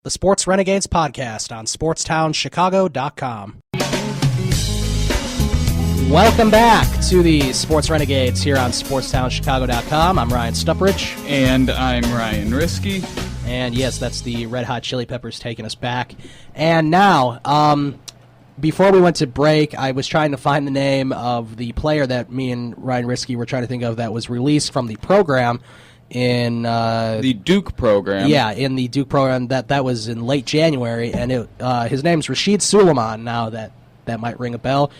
the Sports Renegades podcast on SportsTownChicago.com. Welcome back to the Sports Renegades here on SportsTownChicago.com. I'm Ryan Stuprich. And I'm Ryan Risky. And yes, that's the Red Hot Chili Peppers taking us back. And now, before we went to break, I was trying to find the name of the player that me and Ryan Risky were trying to think of that was released from the program in the Duke program. Yeah, in the Duke program. That was in late January, and his name's Rashid Suleiman. Now that might ring a bell.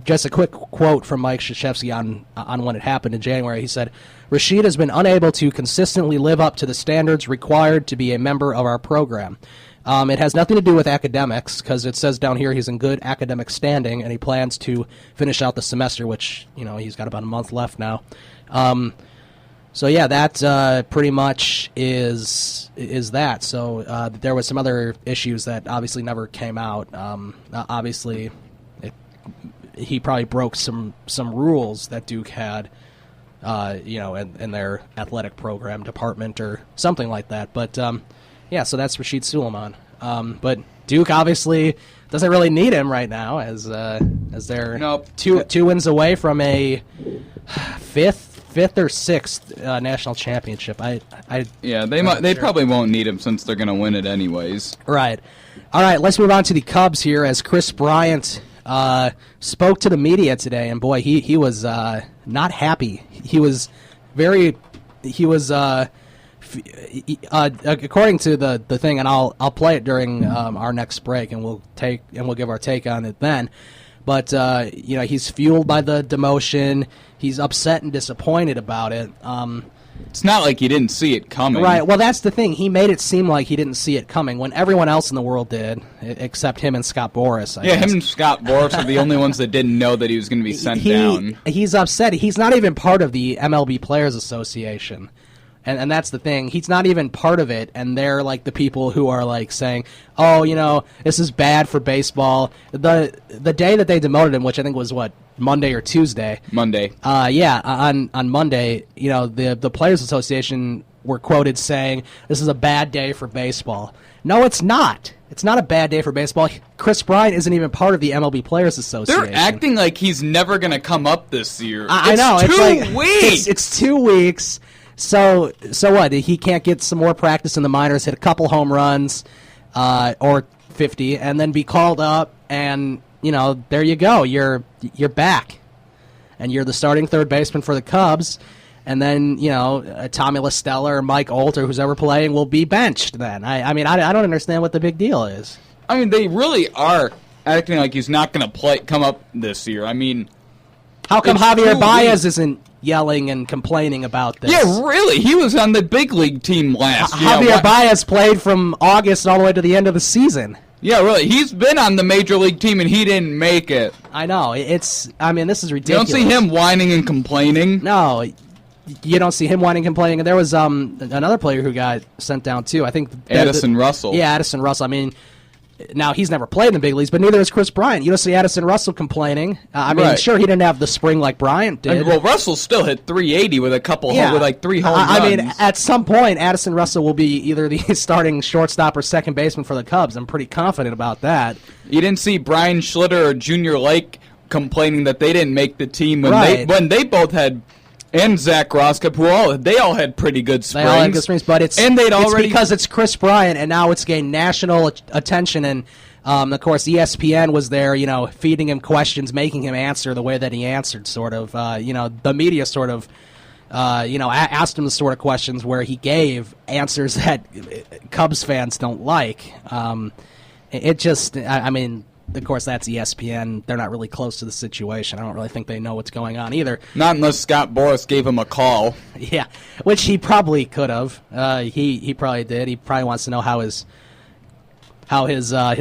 Just a quick quote from Mike Krzyzewski on when it happened in January. He said, "Rashid has been unable to consistently live up to the standards required to be a member of our program. It has nothing to do with academics, because it says down here he's in good academic standing, and he plans to finish out the semester, which, he's got about a month left now." So yeah, that pretty much is that. So there was some other issues that obviously never came out. Obviously, he probably broke some rules that Duke had, in their athletic program department or something like that. But yeah, so that's Rashid Suleiman. But Duke obviously doesn't really need him right now, as they're two wins away from a fifth or sixth national championship. They probably won't need him since they're going to win it anyways. Right. All right, let's move on to the Cubs here, as Kris Bryant spoke to the media today, and boy, he was not happy. He was according to the thing, and I'll play it during our next break, and we'll give our take on it then. But he's fueled by the demotion. He's upset and disappointed about it. It's not like he didn't see it coming. Right. Well, that's the thing. He made it seem like he didn't see it coming when everyone else in the world did, except him and Scott Boras. I guess. Him and Scott Boras are the only ones that didn't know that he was going to be sent down. He's upset. He's not even part of the MLB Players Association. And that's the thing. He's not even part of it, and they're like the people who are like saying, "Oh, this is bad for baseball." The day that they demoted him, which I think was Monday or Tuesday. Monday. On Monday, the Players Association were quoted saying, "This is a bad day for baseball." No, it's not. It's not a bad day for baseball. Kris Bryant isn't even part of the MLB Players Association. They're acting like he's never going to come up this year. I know. It's 2 weeks. It's 2 weeks. So what? He can't get some more practice in the minors, hit a couple home runs, or 50, and then be called up, and there you go. You're back, and you're the starting third baseman for the Cubs, and then Tommy La Stella or Mike Olt or who's ever playing will be benched. Then I don't understand what the big deal is. I mean, they really are acting like he's not going to come up this year. I mean, how come Javier Baez isn't yelling and complaining about this? Yeah, really. He was on the big league team last year. Javier Baez played from August all the way to the end of the season. Yeah, really. He's been on the major league team, and he didn't make it. I know. This is ridiculous. You don't see him whining and complaining? No, you don't see him whining and complaining. And there was another player who got sent down, too. I think Addison Russell. Yeah, Addison Russell. I mean, now, he's never played in the big leagues, but neither has Kris Bryant. You don't see Addison Russell complaining. Sure, he didn't have the spring like Bryant did. Well, Russell still hit 380 with with 3 home runs. I mean, at some point, Addison Russell will be either the starting shortstop or second baseman for the Cubs. I'm pretty confident about that. You didn't see Brian Schlitter or Junior Lake complaining that they didn't make the team when they both had, and Zach Roskop, they all had pretty good springs. They all had good springs, but it's because it's Kris Bryant, and now it's gained national attention, and of course ESPN was there, feeding him questions, making him answer the way that he answered, sort of. The media sort of, asked him the sort of questions where he gave answers that Cubs fans don't like. Of course, that's ESPN. They're not really close to the situation. I don't really think they know what's going on either. Not unless Scott Boras gave him a call. Yeah, which he probably could have. He probably did. He probably wants to know how his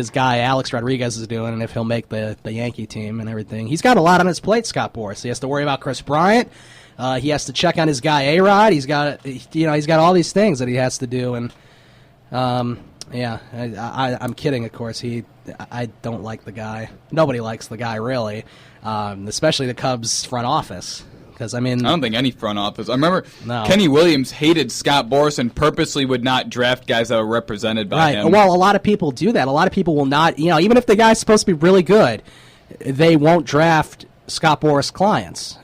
guy Alex Rodriguez is doing and if he'll make the Yankee team and everything. He's got a lot on his plate, Scott Boras. He has to worry about Kris Bryant. He has to check on his guy A-Rod. He's got all these things that he has to do, and yeah, I'm kidding, of course. I don't like the guy. Nobody likes the guy, really, especially the Cubs front office. Because, I mean... I don't think any front office... I remember Kenny Williams hated Scott Boras and purposely would not draft guys that were represented by him. Well, a lot of people do that. A lot of people will not... even if the guy's supposed to be really good, they won't draft Scott Boras clients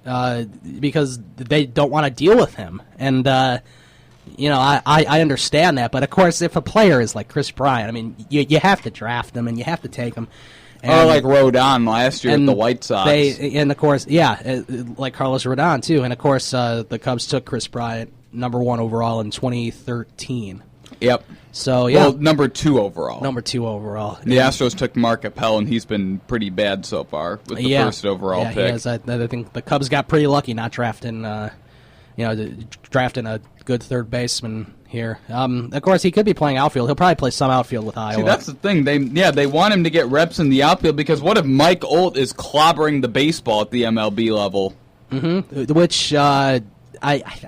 because they don't want to deal with him. And, I understand that. But, of course, if a player is like Kris Bryant, I mean, you have to draft him and you have to take him. Or like Rodon last year at the White Sox. And, of course, like Carlos Rodon, too. And, of course, the Cubs took Kris Bryant #1 overall in 2013. Yep. So, yeah. Well, #2 overall. #2 overall. The Astros took Mark Appel, and he's been pretty bad so far with the first overall pick. He is. I think the Cubs got pretty lucky not drafting, drafting a good third baseman here. Of course, he could be playing outfield. He'll probably play some outfield with Iowa. See, that's the thing. They want him to get reps in the outfield because what if Mike Olt is clobbering the baseball at the MLB level? Mm-hmm. Which I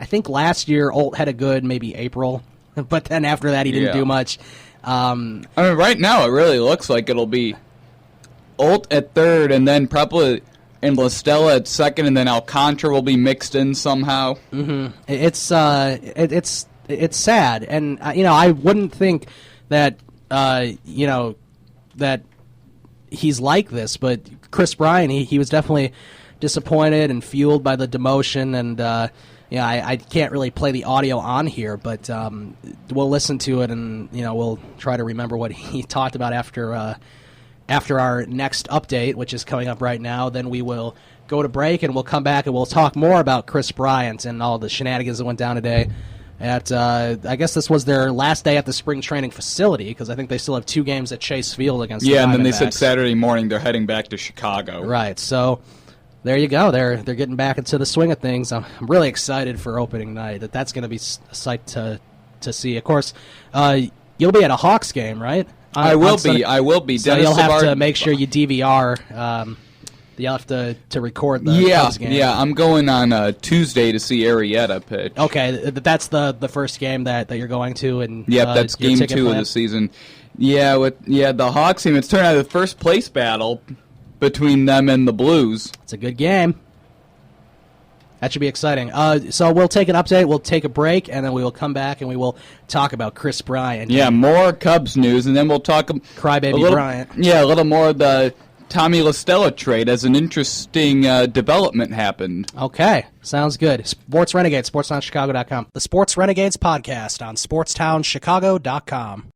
think last year Olt had a good maybe April, but then after that he didn't do much. I mean, right now it really looks like it'll be Olt at third and then probably and La Stella at second, and then Alcantara will be mixed in somehow. Mm-hmm. It's sad, and I wouldn't think that that he's like this, but Kris Bryant, he was definitely disappointed and fueled by the demotion, and I can't really play the audio on here, but we'll listen to it, and we'll try to remember what he talked about after our next update, which is coming up right now. Then we will go to break, and we'll come back and we'll talk more about Kris Bryant and all the shenanigans that went down today. I guess this was their last day at the spring training facility because I think they still have 2 games at Chase Field against the Diamondbacks. And then they said Saturday morning they're heading back to Chicago. Right, so there you go. They're getting back into the swing of things. I'm really excited for opening night. That's going to be a sight to see. Of course, you'll be at a Hawks game, right? I will be. So you'll have to make sure you DVR. You'll have to record the Cubs game. Yeah, I'm going on Tuesday to see Arrieta pitch. Okay, that's the first game that you're going to, and that's game 2 of the season. The Hawks team. It's turned out the first place battle between them and the Blues. It's a good game. That should be exciting. So we'll take an update, we'll take a break, and then we will come back and we will talk about Kris Bryant. Yeah, more Cubs news, and then we'll talk Crybaby Bryant. Yeah, a little more of the Tommy La Stella trade as an interesting development happened. Okay, sounds good. Sports Renegades, SportsTownChicago.com. The Sports Renegades podcast on SportsTownChicago.com.